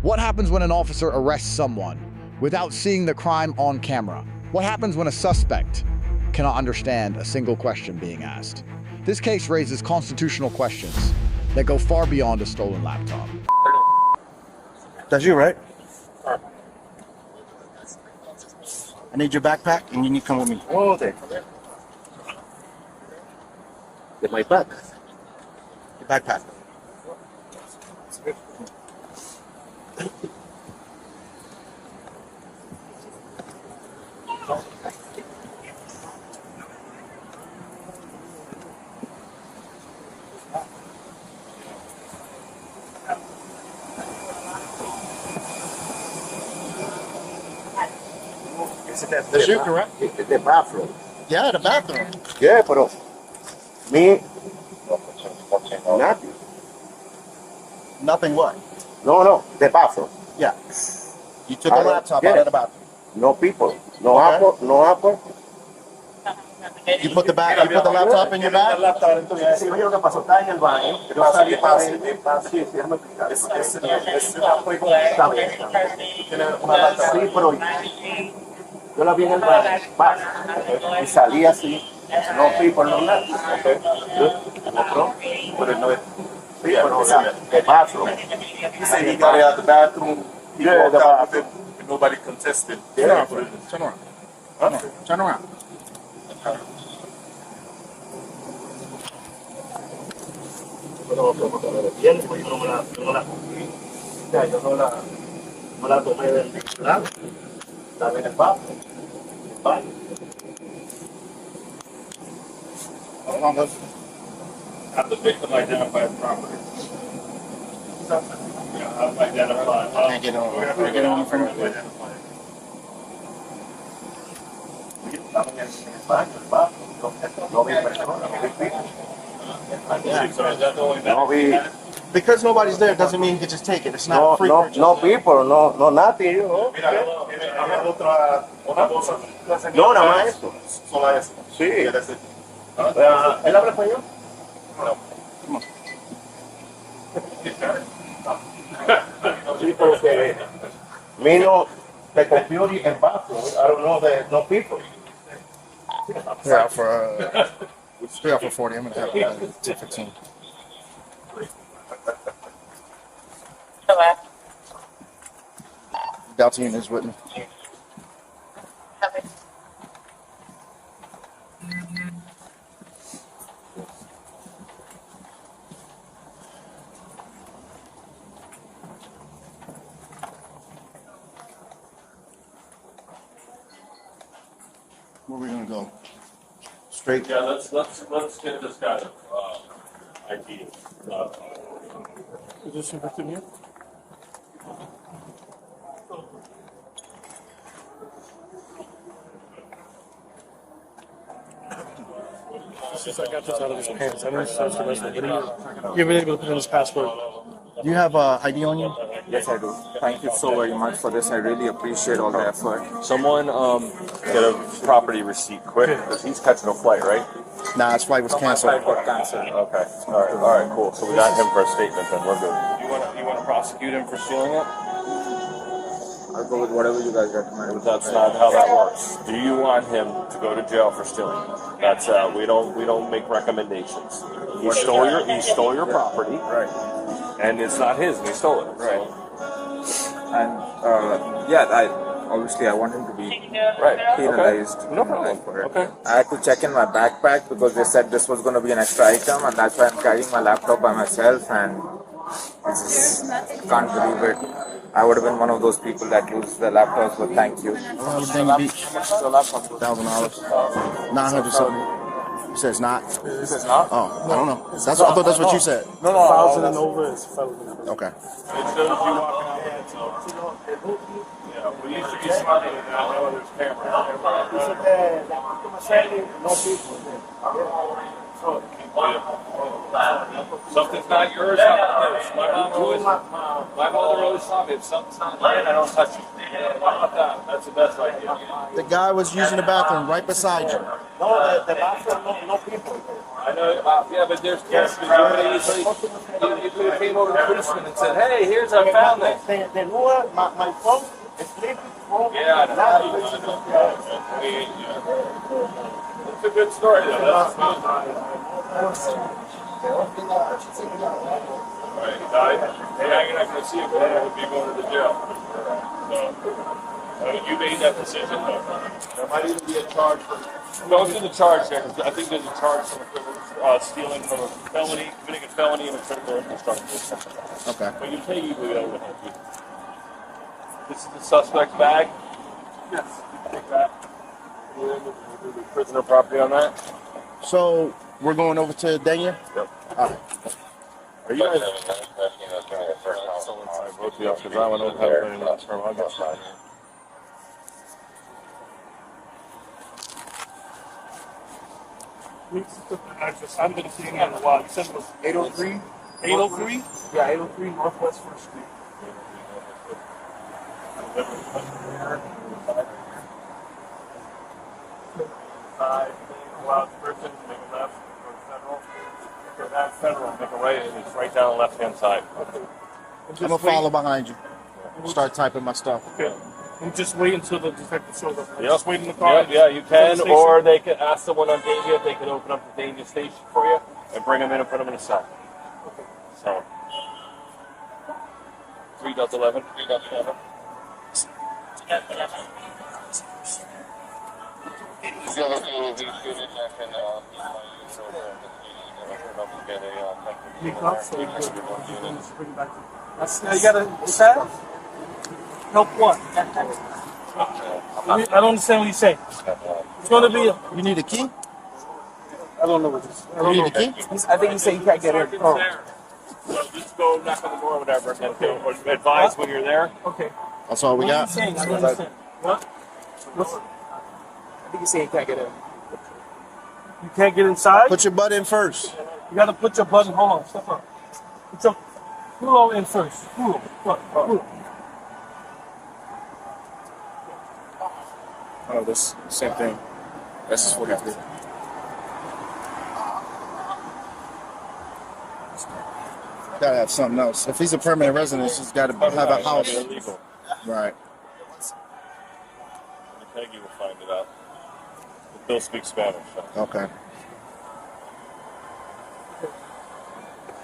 What happens when an officer arrests someone without seeing the crime on camera? What happens when a suspect cannot understand a single question being asked? This case raises constitutional questions that go far beyond a stolen laptop. That's you, right? I need your backpack, and you need to come with me. Oh, there. Get my back. Your backpack. That's you, correct? The bathroom. Yeah, the bathroom. Yeah, pero me, nothing. Nothing what? No, the bathroom. Yeah. You took a laptop out of the bathroom. No people. No Okay. apple. No apple. You put the laptop in your bag? Sí, lo que pasó está en el baño. Yo salí para sí, déjame explicar. Sí, pero yo la vi en el baño, y salí así, no people, no nada. But no, the bathroom. You said he got it out the bathroom. He walked out with it, and nobody contested. Turn around. Huh? Turn around. Pero bien, pues yo no la tomé del lado. Estaba en el bathroom. Have the victim identify the property. Have identified. Can't get on in front of you. Because nobody's there doesn't mean you can just take it. It's not free purchase. No people, no nothing, you know. No, nada más eso. Solo eso. Sí. ¿Él habla español? No. Sí, pero que me no the computer and bathroom. I don't know no people. Yeah, for 40. I'm gonna have 215. Hello. Dalton is with me. Okay. Where are we gonna go? Straight. Yeah, let's get this guy ID. Is this your victim here? Since I got this out of his pants, I didn't search the rest of it. You've been able to put in his password. Do you have ID on you? Yes, I do. Thank you so very much for this. I really appreciate all the effort. Someone get a property receipt quick because he's catching a flight, right? Nah, his flight was canceled. My flight got canceled. Okay. All right, cool. So we got him for a statement, then we're good. You want to prosecute him for stealing it? I'll go with whatever you guys recommend. That's not how that works. Do you want him to go to jail for stealing? That's we don't make recommendations. He stole your property, Right. and it's not his. And he stole it. Right. And obviously I want him to be Right. penalized. Okay. No problem. For it. Okay. I had to check in my backpack because they said this was going to be an extra item, and that's why I'm carrying my laptop by myself, and I just can't believe it. I would have been one of those people that use the laptops, but thank you. Virginia Beach. $1,000. 900 something. You said it's not. He says not. Oh, I don't know. I thought that's what you said. No. 1,000 and over is felony. Okay. It shows you walking out. Yeah, we used to be smarter than that. Now there's Something's not yours. My mother always taught me if something's not mine, I don't touch it. How about that? That's the best idea. The guy was using the bathroom right beside you. No, the bathroom, no people. know, yeah, but there's cases. You could have came over to the policeman and said, "Hey, here's I found this." De nuevo, my phone, sleeping phone. Yeah, it's a good story, though. That's good. Right, hey, you're not going to see it, but it would be going to the jail. So, you made that decision, though. There might even be a charge for. Go through the charge there, because I think there's a charge for stealing from a felony, committing a felony and a critical infrastructure. Okay. But you take it with you. This is the suspect's bag. Yes. You take that. We'll do the prisoner property on that. So we're going over to Daniel? Yep. All right. Are you guys? Both of you, because I don't have any last term. I'll get signed. I haven't been seeing it in a while. You said it was 803? 803? Yeah, 803 Northwest 1st Street. Allow the person to make a left, go to federal. Go down federal, make a right, and it's right down the left-hand side. I'm going to follow behind you. Start typing my stuff. Okay. And just wait until the detective shows up. Yep. Just wait in the car. Yeah, you can, or they could ask someone on danger if they could open up the danger station for you and bring them in and put them in a cell. Okay. So, 3.11, 3.7. Now you gotta, what's that? Help what? I don't understand what you say. It's gonna be You need a key? I don't know what this is. I You don't need know. a key? I think he said you can't get in. Oh. So just go knock on the door or whatever, and then or advise when you're there. Okay. That's all we What are you got? saying? I don't understand. What? What's, I think he said you can't get in. you can't get inside? Put your butt in first. You gotta put your button, hold on, step up. Put your culo in first. Culo. What? Culo. Oh, this same thing. This is 43. Gotta have something else. If he's a permanent resident, he's got to have a house. Illegal. Right. Peggy will find it out. Bill speaks Spanish. So. Okay.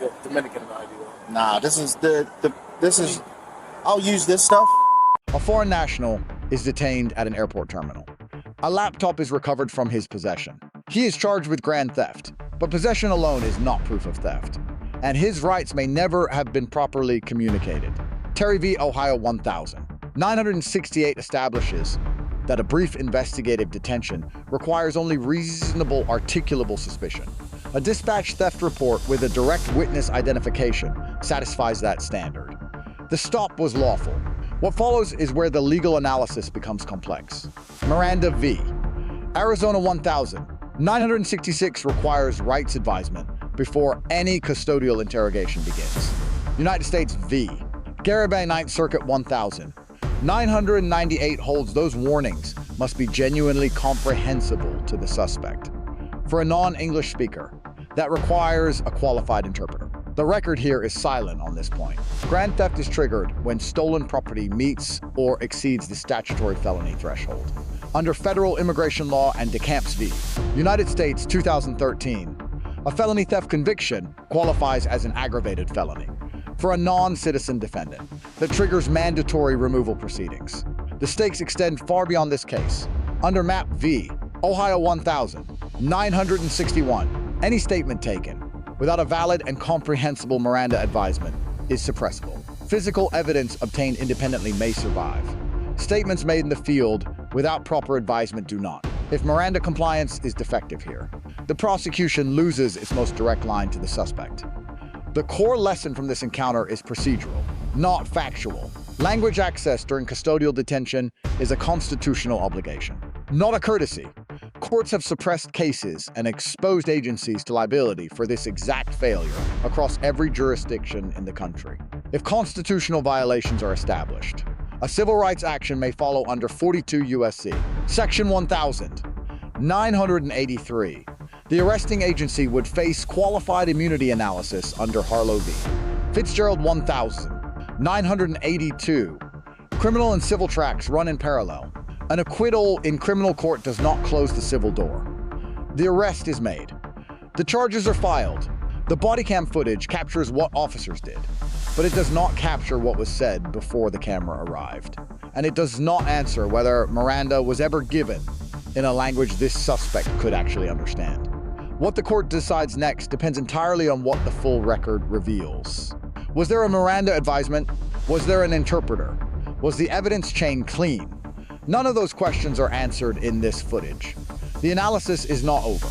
The Dominican ID. Nah, this is this is. I'll use this stuff. A foreign national is detained at an airport terminal. A laptop is recovered from his possession. He is charged with grand theft, but possession alone is not proof of theft, and his rights may never have been properly communicated. Terry v. Ohio 1000. 968 establishes that a brief investigative detention requires only reasonable articulable suspicion. A dispatch theft report with a direct witness identification satisfies that standard. The stop was lawful. What follows is where the legal analysis becomes complex. Miranda v. Arizona 1000. 966 requires rights advisement before any custodial interrogation begins. United States v. Garibay 9th Circuit 1000. 998 holds those warnings must be genuinely comprehensible to the suspect. For a non-English speaker, that requires a qualified interpreter. The record here is silent on this point. Grand theft is triggered when stolen property meets or exceeds the statutory felony threshold. Under federal immigration law and Decamp's v. United States 2013, a felony theft conviction qualifies as an aggravated felony for a non-citizen defendant that triggers mandatory removal proceedings. The stakes extend far beyond this case. Under Map v. Ohio 1000, 961, any statement taken without a valid and comprehensible Miranda advisement is suppressible. Physical evidence obtained independently may survive. Statements made in the field without proper advisement do not. If Miranda compliance is defective here, the prosecution loses its most direct line to the suspect. The core lesson from this encounter is procedural, not factual. Language access during custodial detention is a constitutional obligation, not a courtesy. Courts have suppressed cases and exposed agencies to liability for this exact failure across every jurisdiction in the country. If constitutional violations are established, a civil rights action may follow under 42 U.S.C. Section 1000, 983, the arresting agency would face qualified immunity analysis under Harlow v. Fitzgerald 1982. Criminal and civil tracks run in parallel. An acquittal in criminal court does not close the civil door. The arrest is made. The charges are filed. The body cam footage captures what officers did, but it does not capture what was said before the camera arrived. And it does not answer whether Miranda was ever given in a language this suspect could actually understand. What the court decides next depends entirely on what the full record reveals. Was there a Miranda advisement? Was there an interpreter? Was the evidence chain clean? None of those questions are answered in this footage. The analysis is not over.